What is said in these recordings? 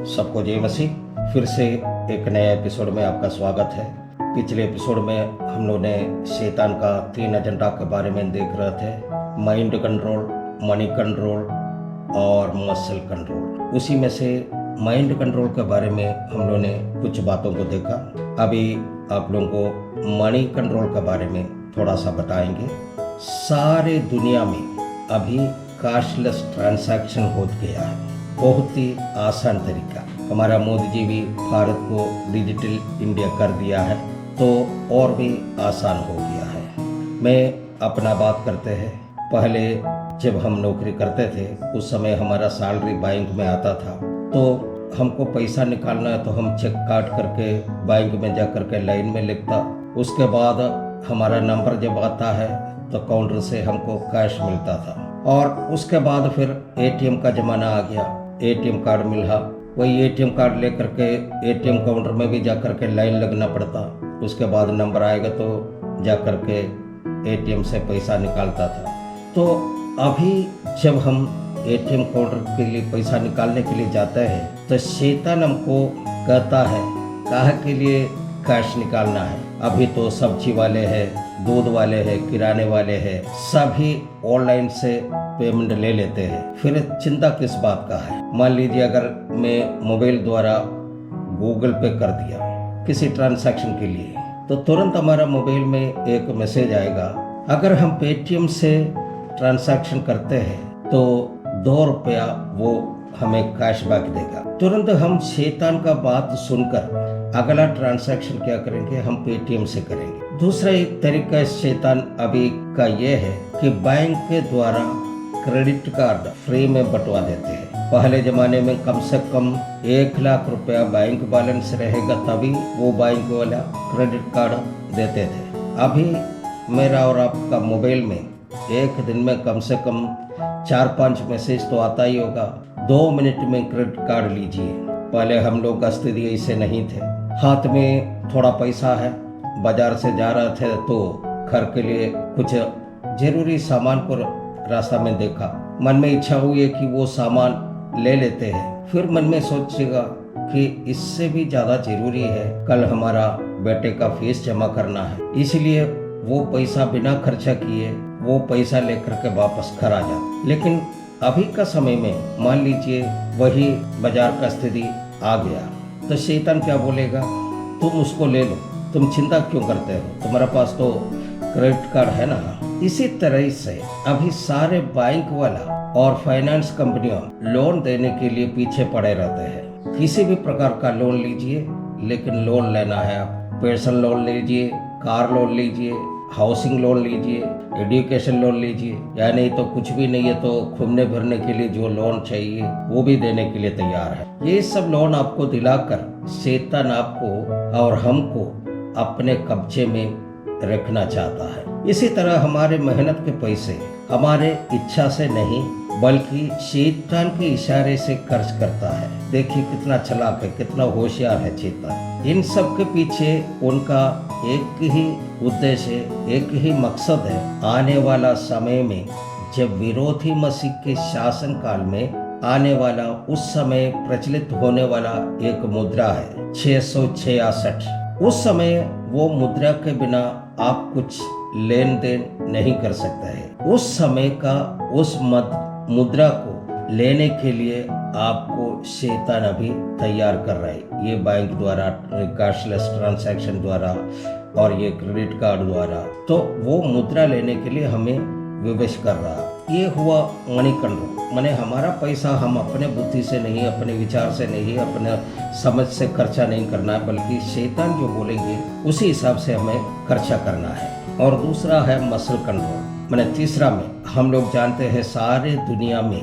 सबको जय मसीह। फिर से एक नए एपिसोड में आपका स्वागत है। पिछले एपिसोड में हम लोग ने शैतान का 3 एजेंडा के बारे में देख रहे थे, माइंड कंट्रोल, मनी कंट्रोल और मसल कंट्रोल। उसी में से माइंड कंट्रोल के बारे में हम लोग ने कुछ बातों को देखा। अभी आप लोगों को मनी कंट्रोल के बारे में थोड़ा सा बताएंगे। सारे दुनिया में अभी कैशलेस ट्रांजैक्शन हो गया है, बहुत ही आसान तरीका। हमारा मोदी जी भी भारत को डिजिटल इंडिया कर दिया है, तो और भी आसान हो गया है। मैं अपना बात करते हैं, पहले जब हम नौकरी करते थे उस समय हमारा सैलरी बैंक में आता था, तो हमको पैसा निकालना है तो हम चेक काट करके बैंक में जा करके लाइन में लिखता। उसके बाद हमारा नंबर जब आता है तो काउंटर से हमको कैश मिलता था, और उसके बाद फिर एटीएम का ज़माना आ गया। एटीएम कार्ड मिला, वही एटीएम कार्ड लेकर के एटीएम काउंटर में भी जा करके लाइन लगना पड़ता। उसके बाद नंबर आएगा तो जा करके एटीएम से पैसा निकालता था। तो अभी जब हम एटीएम काउंटर के लिए पैसा निकालने के लिए जाते हैं तो शैतान हमको कहता है काहे के लिए कैश निकालना है। अभी तो सब्जी वाले हैं, दूध वाले हैं, किराने वाले हैं, सभी ऑनलाइन से पेमेंट ले लेते हैं। फिर चिंता किस बात का है। मान लीजिए अगर मैं मोबाइल द्वारा गूगल पे कर दिया किसी ट्रांजैक्शन के लिए, तो तुरंत हमारा मोबाइल में एक मैसेज आएगा। अगर हम पेटीएम से ट्रांजैक्शन करते हैं तो 2 रुपया वो हमें कैशबैक देगा। तुरंत हम शैतान का बात सुनकर अगला ट्रांजैक्शन क्या करेंगे, हम पेटीएम से करेंगे। दूसरा एक तरीका शैतान अभी का ये है कि बैंक के द्वारा क्रेडिट कार्ड फ्री में बंटवा देते हैं। पहले जमाने में कम से कम 1 लाख रुपया बैंक बैलेंस रहेगा तभी वो बैंक वाला क्रेडिट कार्ड देते थे। अभी मेरा और आपका मोबाइल में एक दिन में कम से कम 4-5 मैसेज तो आता ही होगा। 2 मिनट में क्रेडिट कार्ड लीजिए। पहले हम लोग का स्थिति ऐसे नहीं थे। हाथ में थोड़ा पैसा है, बाजार से जा रहे थे तो घर के लिए कुछ जरूरी सामान को रास्ता में देखा, मन में इच्छा हुई है कि वो सामान ले लेते हैं। फिर मन में सोचेगा कि इससे भी ज़्यादा जरूरी है, कल हमारा बेटे का फीस जमा करना है, इसलिए वो पैसा बिना खर्चा किए वो पैसा लेकर के वापस घर आ जाता। लेकिन अभी का समय में मान लीजिए वही बाजार का स्थिति आ गया तो शैतान क्या बोलेगा, तुम उसको ले लो, तुम चिंता क्यों करते हो, तुम्हारे पास तो क्रेडिट कार्ड है ना। इसी तरह से अभी सारे बैंक वाला और फाइनेंस कंपनियां लोन देने के लिए पीछे पड़े रहते हैं। किसी भी प्रकार का लोन लीजिए, लेकिन लोन लेना है आप। पर्सनल लोन लीजिए, कार लोन लीजिए, हाउसिंग लोन लीजिए, एजुकेशन लोन लीजिए, या नहीं तो कुछ भी नहीं है तो घूमने फिरने के लिए जो लोन चाहिए वो भी देने के लिए तैयार है। ये सब लोन आपको दिलाकर शैतान आपको और हमको अपने कब्जे में रखना चाहता है। इसी तरह हमारे मेहनत के पैसे हमारे इच्छा से नहीं बल्कि शैतान के इशारे से खर्च करता है। देखिए कितना चालाक है, कितना होशियार है शैतान। इन सब के पीछे उनका एक ही उद्देश्य, एक ही मकसद है। आने वाला समय में जब विरोधी मसीह के शासन काल में आने वाला उस समय प्रचलित होने वाला एक मुद्रा है 666। उस समय वो मुद्रा के बिना आप कुछ लेन देन नहीं कर सकते हैं। उस समय का उस मुद्रा को लेने के लिए आपको शैतान अभी तैयार कर रहा है। ये बैंक द्वारा, कैशलेस ट्रांजैक्शन द्वारा और ये क्रेडिट कार्ड द्वारा, तो वो मुद्रा लेने के लिए हमें विवश कर रहा है। ये हुआ मनी कंट्रोल। माने हमारा पैसा हम अपने बुद्धि से नहीं, अपने विचार से नहीं, अपने समझ से खर्चा नहीं करना है, बल्कि शैतान जो बोलेंगे उसी हिसाब से हमें खर्चा करना है। और दूसरा है मसल कंट्रोल। माने तीसरा में हम लोग जानते हैं सारे दुनिया में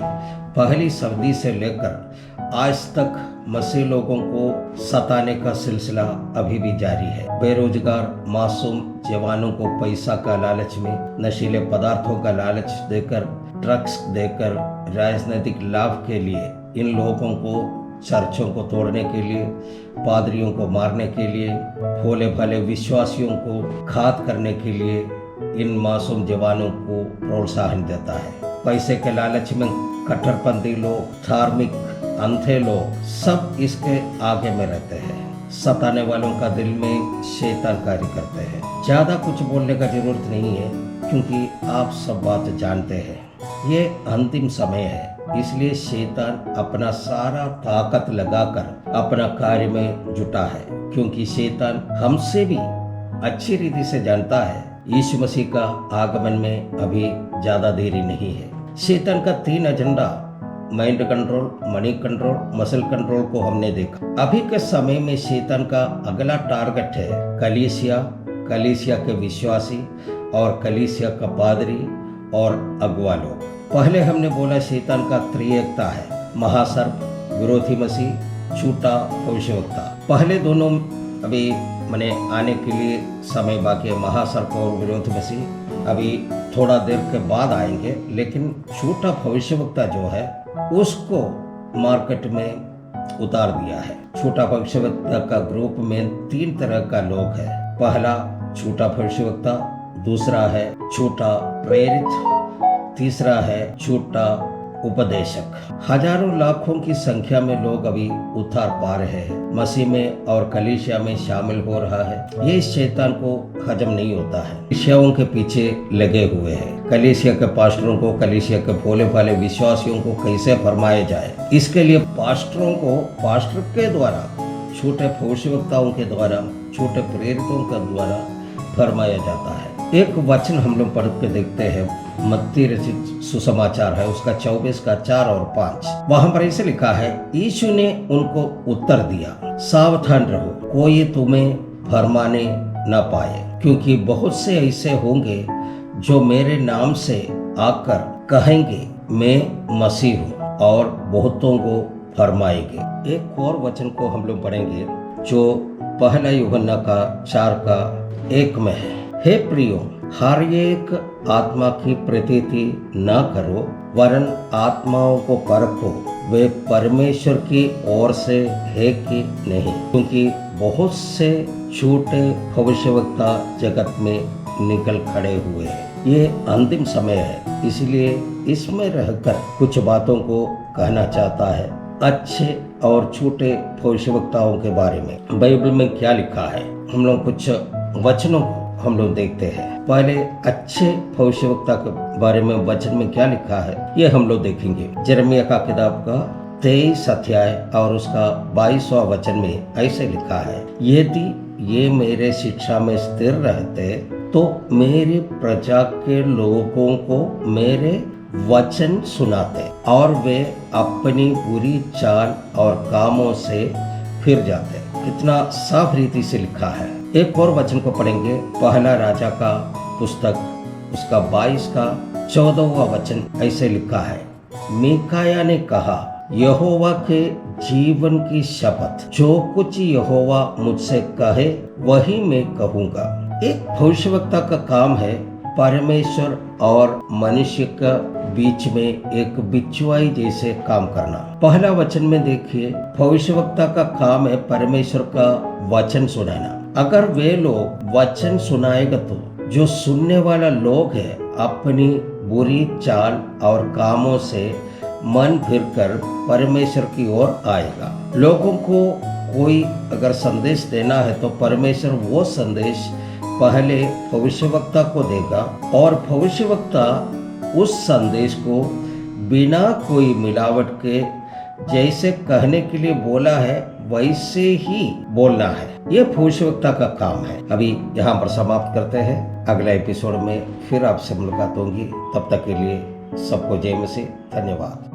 पहली सदी से लेकर आज तक मसीह लोगों को सताने का सिलसिला अभी भी जारी है। बेरोजगार मासूम जवानों को पैसा का लालच में, नशीले पदार्थों का लालच देकर, ड्रग्स देकर, राजनीतिक लाभ के लिए इन लोगों को, चर्चों को तोड़ने के लिए, पादरियों को मारने के लिए, भोले भाले विश्वासियों को घात करने के लिए इन मासूम जवानों को प्रोत्साहन देता है। पैसे के लालच में कट्टरपंथी लोग, धार्मिक अंधे लोग सब इसके आगे में रहते हैं। सताने वालों का दिल में शैतान कार्य करते हैं। ज्यादा कुछ बोलने का जरूरत नहीं है, क्योंकि आप सब बात जानते हैं। ये अंतिम समय है, इसलिए शैतान अपना सारा ताकत लगाकर अपना कार्य में जुटा है, क्योंकि शैतान हमसे भी अच्छी रीति से जानता है यीशु मसीह का आगमन में अभी ज्यादा देरी नहीं है। शैतान का 3 agenda, mind control, money control, muscle control को हमने देखा। अभी के समय में शैतान का अगला टारगेट है कलीसिया के विश्वासी और कलीसिया का पादरी और अगुवा लोग। पहले हमने बोला शैतान का त्रिएकता है, महासर्प, विरोधी मसीह, झूठा भविष्यवक्ता। पहले दोनों अभी मैंने आने के लिए समय बाकी है, महासर्प और विरोधी मसीह अभी थोड़ा देर के बाद आएंगे। लेकिन झूठा भविष्यवक्ता जो है उसको मार्केट में उतार दिया है। झूठा भविष्यवक्ता का ग्रुप में 3 तरह का लोग है। पहला झूठा भविष्यवक्ता, दूसरा है झूठा प्रेरित, तीसरा है झूठा उपदेशक। हजारों लाखों की संख्या में लोग अभी उतार पा रहे हैं, मसीह में और कलीसिया में शामिल हो रहा है। ये शैतान को हजम नहीं होता है, कलीसियाओं के पीछे लगे हुए हैं। कलीसिया के पास्टरों को, कलीसिया के भोले भाले विश्वासियों को कैसे फरमाया जाए, इसके लिए पास्टरों को पास्टर के द्वारा, छोटे भविष्यवक्ताओं के द्वारा, छोटे प्रेरितों के द्वारा फरमाया जाता है। एक वचन हम लोग पढ़ के देखते हैं, मत्ती रचित सुसमाचार है, उसका 24 का 4 और 5। वहां पर ऐसे लिखा है, यीशु ने उनको उत्तर दिया, सावधान रहो, कोई तुम्हें फरमाने न पाए, क्योंकि बहुत से ऐसे होंगे जो मेरे नाम से आकर कहेंगे मैं मसीह हूँ, और बहुतों को फरमाएंगे। एक और वचन को हम लोग पढ़ेंगे जो पहला यूहन्ना का 4 का 1 में है। हे प्रियो, हर एक आत्मा की प्रतीति न करो, वरन आत्माओं को परखो, वे परमेश्वर की ओर से है कि नहीं, क्योंकि बहुत से झूठे भविष्यवक्ता जगत में निकल खड़े हुए हैं। ये अंतिम समय है, इसलिए इसमें रहकर कुछ बातों को कहना चाहता है अच्छे और झूठे भविष्यवक्ताओं के बारे में। बाइबल में क्या लिखा है, हम लोग कुछ वचनों हम लोग देखते हैं। पहले अच्छे भविष्यवक्ता के बारे में वचन में क्या लिखा है ये हम लोग देखेंगे। यिर्मयाह का किताब का 23 अध्याय और उसका 22वां वचन में ऐसे लिखा है, यदि ये मेरे शिक्षा में स्थिर रहते तो मेरी प्रजा के लोगों को मेरे वचन सुनाते और वे अपनी बुरी चाल और कामों से फिर जाते। कितना साफ रीति से लिखा है। एक और वचन को पढ़ेंगे, पहला राजा का पुस्तक उसका 22 का 14वां वचन ऐसे लिखा है, मीकाया ने कहा, यहोवा के जीवन की शपथ, जो कुछ यहोवा मुझसे कहे वही मैं कहूँगा। एक भविष्यवक्ता का काम है परमेश्वर और मनुष्य का बीच में एक बिचवाई जैसे काम करना। पहला वचन में देखिए, भविष्यवक्ता का काम है परमेश्वर का वचन सुनाना। अगर वे लोग वचन सुनाएगा तो जो सुनने वाला लोग है अपनी बुरी चाल और कामों से मन फिरकर परमेश्वर की ओर आएगा। लोगों को कोई अगर संदेश देना है तो परमेश्वर वो संदेश पहले भविष्यवक्ता को देगा और भविष्यवक्ता उस संदेश को बिना कोई मिलावट के जैसे कहने के लिए बोला है वैसे ही बोलना है। ये भविष्यवक्ता का काम है। अभी यहाँ पर समाप्त करते हैं, अगला एपिसोड में फिर आपसे मुलाकात होगी। तब तक के लिए सबको जय मसीह, धन्यवाद।